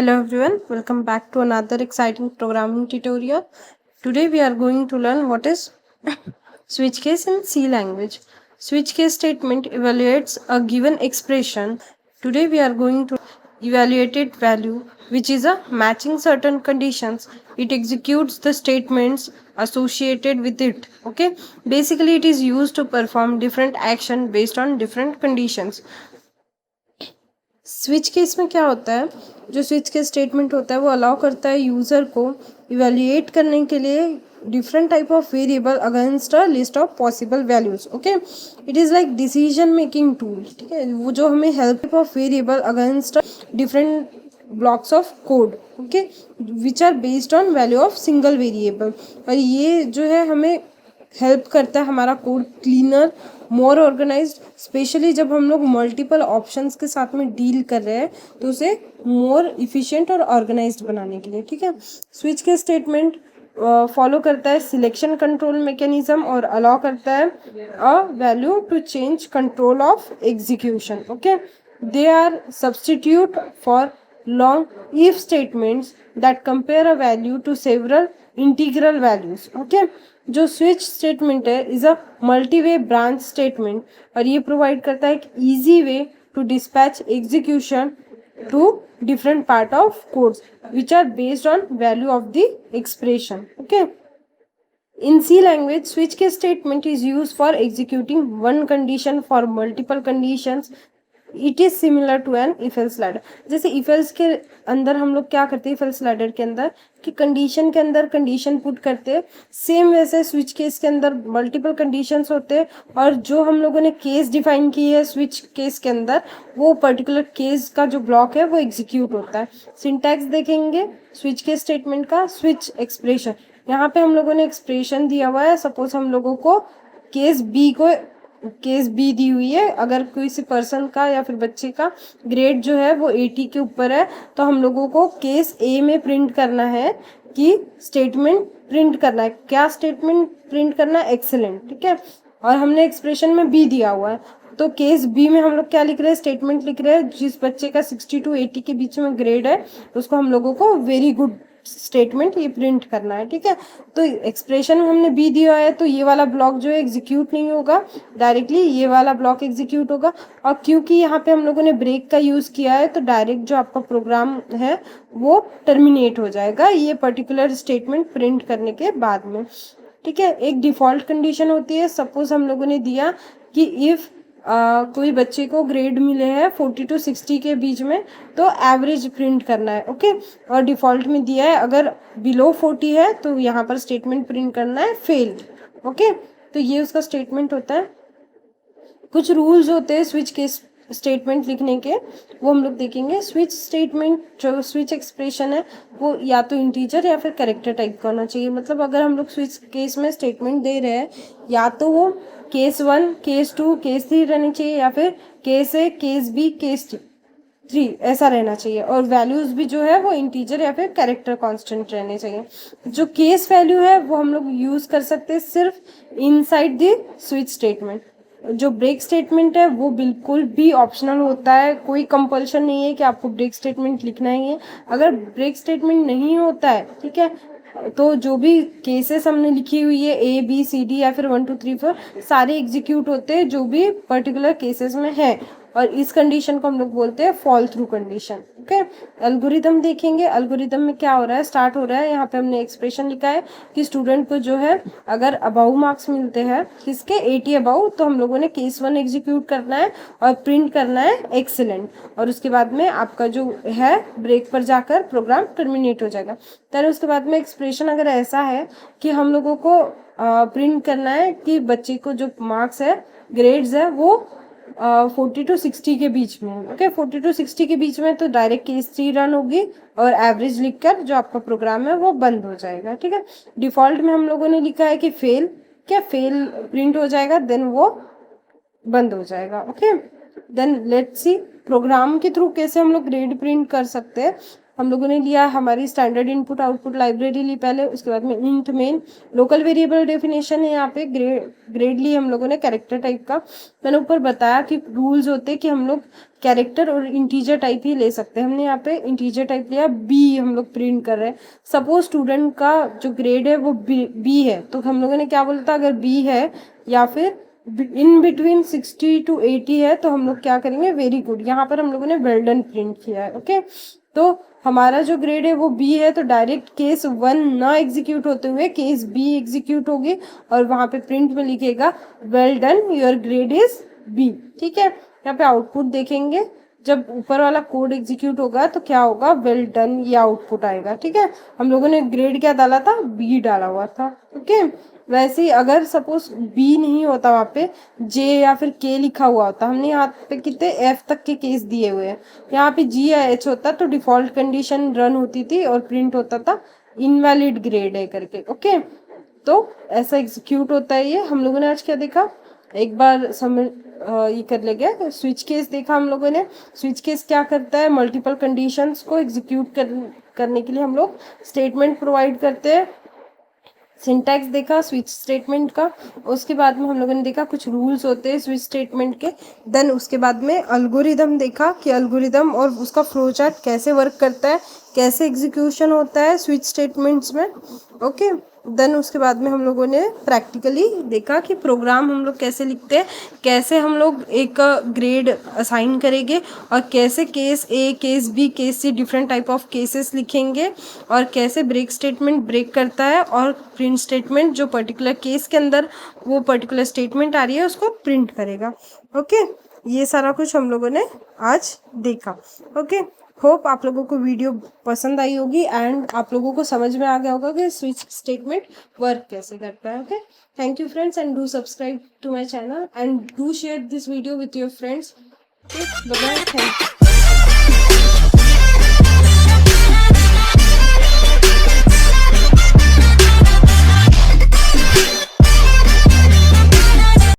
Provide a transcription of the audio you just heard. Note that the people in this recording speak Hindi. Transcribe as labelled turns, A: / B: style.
A: Hello everyone, welcome back to another exciting programming tutorial. Today we are going to learn what is switch case in C language. Switch case statement evaluates a given expression. Today we are going to evaluate its value, which is a matching certain conditions. It executes the statements associated with it. Okay, basically it is used to perform different action based on different conditions. Switch case में क्या होता है, जो स्विच केस स्टेटमेंट होता है वो अलाउ करता है यूज़र को इवेल्युएट करने के लिए different type of variable against a list of possible values. Okay, it is like decision making tool. ठीक है, वो जो हमें help of variable against different blocks of code, okay, which are based on value of single variable. और ये जो है हमें हेल्प करता है हमारा code cleaner, more organized, specially जब हम लोग मल्टीपल ऑप्शंस के साथ में डील कर रहे हैं तो उसे मोर इफिशिएंट और ऑर्गेनाइज्ड बनाने के लिए. ठीक है, स्विच के स्टेटमेंट फॉलो करता है सिलेक्शन कंट्रोल मैकेनिज्म और अलाउ करता है a value to change control of execution. Okay, they are substitute for long if statements that compare a value to several integral values. Okay, जो स्विच स्टेटमेंट है is a multi way branch statement और ये प्रोवाइड करता है एक easy way to dispatch execution to different part of codes which are based on value of the expression. Okay, in C language switch case statement is used for executing one condition for multiple conditions. It is similar to an if else ladder. जैसे इफ एल्स के अंदर हम लोग क्या करते हैं, इफ एल्स लैडर के अंदर कि कंडीशन के अंदर कंडीशन पुट करते हैं, सेम वैसे स्विच केस के अंदर मल्टीपल कंडीशंस होते हैं और जो हम लोगों ने केस डिफाइन की है स्विच केस के अंदर वो पर्टिकुलर केस का जो ब्लॉक है वो एग्जीक्यूट होता है. सिंटैक्स देखेंगे स्विच केस स्टेटमेंट का. स्विच एक्सप्रेशन, यहाँ पे हम लोगों ने एक्सप्रेशन दिया हुआ है. सपोज हम लोगों को केस बी दी हुई है. अगर किसी पर्सन का या फिर बच्चे का ग्रेड जो है वो 80 के ऊपर है तो हम लोगों को केस ए में प्रिंट करना है कि स्टेटमेंट प्रिंट करना है. क्या स्टेटमेंट प्रिंट करना है? एक्सेलेंट. ठीक है, और हमने एक्सप्रेशन में बी दिया हुआ है तो केस बी में हम लोग क्या लिख रहे हैं, स्टेटमेंट लिख रहे हैं. जिस बच्चे का 60 to 80 के बीच में ग्रेड है उसको हम लोगों को वेरी गुड स्टेटमेंट ये प्रिंट करना है. ठीक है, तो एक्सप्रेशन में हमने बी दिया है तो ये वाला ब्लॉक जो है एग्जीक्यूट नहीं होगा, डायरेक्टली ये वाला ब्लॉक एग्जीक्यूट होगा. और क्योंकि यहाँ पे हम लोगों ने ब्रेक का यूज़ किया है तो डायरेक्ट जो आपका प्रोग्राम है वो टर्मिनेट हो जाएगा ये पर्टिकुलर स्टेटमेंट प्रिंट करने के बाद में. ठीक है, एक डिफ़ॉल्ट कंडीशन होती है. सपोज हम लोगों ने दिया कि इफ़ कोई बच्चे को ग्रेड मिले हैं 40 to 60 के बीच में तो एवरेज प्रिंट करना है. ओके, और डिफ़ॉल्ट में दिया है अगर बिलो 40 है तो यहाँ पर स्टेटमेंट प्रिंट करना है फेल. ओके, तो ये उसका स्टेटमेंट होता है. कुछ रूल्स होते हैं स्विच केस स्टेटमेंट लिखने के, वो हम लोग देखेंगे. स्विच स्टेटमेंट जो स्विच एक्सप्रेशन है वो या तो इंटीजर या फिर कैरेक्टर टाइप का होना चाहिए. मतलब अगर हम लोग स्विच केस में स्टेटमेंट दे रहे हैं या तो वो केस 1, केस 2, केस 3 रहनी चाहिए या फिर case A, case B, case 3 ऐसा रहना चाहिए. और वैल्यूज़ भी जो है वो इंटीजर या फिर कैरेक्टर कांस्टेंट रहने चाहिए. जो केस वैल्यू है वो हम लोग यूज़ कर सकते हैं सिर्फ इनसाइड द स्विच स्टेटमेंट. जो ब्रेक स्टेटमेंट है वो बिल्कुल भी ऑप्शनल होता है, कोई कंपल्शन नहीं है कि आपको ब्रेक स्टेटमेंट लिखना ही है. अगर ब्रेक स्टेटमेंट नहीं होता है, ठीक है, तो जो भी केसेस हमने लिखी हुई है ए बी सी डी या फिर 1 2 3 4 सारे एग्जीक्यूट होते हैं जो भी पर्टिकुलर केसेस में है. और इस कंडीशन को हम लोग बोलते हैं fall through condition. Okay, algorithm देखेंगे. एल्गोरिदम में क्या हो रहा है, स्टार्ट हो रहा है. यहाँ पे हमने एक्सप्रेशन लिखा है कि स्टूडेंट को जो है अगर अबाउ मार्क्स मिलते हैं किसके 80 अबाउ तो हम लोगों ने केस 1 एग्जीक्यूट करना है और प्रिंट करना है एक्सीलेंट. और उसके बाद में आपका जो है ब्रेक पर जाकर प्रोग्राम टर्मिनेट हो जाएगा. तो उसके बाद में एक्सप्रेशन अगर ऐसा है कि हम लोगों को प्रिंट करना है कि बच्चे को जो मार्क्स है ग्रेड्स है वो 40 to 60 के बीच में. ओके, 40 to 60 के बीच में तो डायरेक्ट केस 3 रन होगी और एवरेज लिखकर जो आपका प्रोग्राम है वो बंद हो जाएगा. ठीक है, डिफ़ॉल्ट में हम लोगों ने लिखा है कि फेल, क्या फेल प्रिंट हो जाएगा देन वो बंद हो जाएगा. Okay, then let's see program के थ्रू कैसे हम लोग ग्रेड प्रिंट कर सकते हैं। हम लोगों ने लिया हमारी स्टैंडर्ड इनपुट आउटपुट लाइब्रेरी ली पहले, उसके बाद में int main local variable definition है, यहाँ पे ग्रेड ली हम लोगों ने कैरेक्टर टाइप का। मैंने ऊपर बताया कि रूल्स होते हैं कि हम लोग कैरेक्टर और इंटीजर टाइप ही ले सकते हैं। हमने यहाँ पे इंटीजर टाइप लिया, बी हम लोग प्रिंट कर रहे हैं। सपोज स्टूडेंट का जो ग्रेड है वो बी है, तो हम लोगों ने क्या बोला था, अगर बी है या फिर इन बिटवीन 60 to 80 है तो हम लोग क्या करेंगे, वेरी गुड। यहाँ पर हम लोगों ने वेल डन प्रिंट किया है। ओके, तो हमारा जो ग्रेड है वो बी है, तो डायरेक्ट केस 1 ना एग्जीक्यूट होते हुए केस बी एग्जीक्यूट होगी और वहां पे प्रिंट में लिखेगा well done your grade is B. ठीक है, यहाँ पे आउटपुट देखेंगे, जब ऊपर वाला कोड एग्जीक्यूट होगा तो क्या होगा, वेल डन ये आउटपुट आएगा। ठीक है, हम लोगों ने ग्रेड क्या डाला था, बी डाला हुआ था। ओके, वैसे ही अगर सपोज बी नहीं होता, वहाँ पे जे या फिर के लिखा हुआ होता, हमने यहाँ पे कितने एफ तक के केस दिए हुए हैं, यहाँ पे जी या एच होता तो डिफॉल्ट कंडीशन रन होती थी और प्रिंट होता था इनवैलिड ग्रेड है करके। ओके, तो ऐसा एग्जीक्यूट होता है ये। हम लोगों ने आज क्या देखा, एक बार समझ ये कर ले गया, स्विच केस देखा हम लोगों ने। स्विच केस क्या करता है, मल्टीपल कंडीशंस को एग्जीक्यूट करने के लिए हम लोग स्टेटमेंट प्रोवाइड करते हैं। सिंटैक्स देखा स्विच स्टेटमेंट का, उसके बाद में हम लोगों ने देखा कुछ रूल्स होते हैं स्विच स्टेटमेंट के। देन उसके बाद में अल्गोरिदम देखा कि अल्गोरिदम और उसका फ्लो चार्ट कैसे वर्क करता है, कैसे एग्जीक्यूशन होता है स्विच स्टेटमेंट्स में। ओके, देन उसके बाद में हम लोगों ने प्रैक्टिकली देखा कि प्रोग्राम हम लोग कैसे लिखते हैं, कैसे हम लोग एक ग्रेड असाइन करेंगे और कैसे case A, case B, case C different type of cases लिखेंगे और कैसे ब्रेक स्टेटमेंट ब्रेक करता है और प्रिंट स्टेटमेंट जो पर्टिकुलर केस के अंदर वो पर्टिकुलर स्टेटमेंट आ रही है उसको प्रिंट करेगा। ओके, ये सारा कुछ हम लोगों ने आज देखा। ओके, होप आप लोगों को वीडियो पसंद आई होगी एंड आप लोगों को समझ में आ गया होगा कि स्विच स्टेटमेंट वर्क कैसे करता है। Okay, thank you friends and do subscribe to my channel and do share this video with your friends. Bye bye, thank you.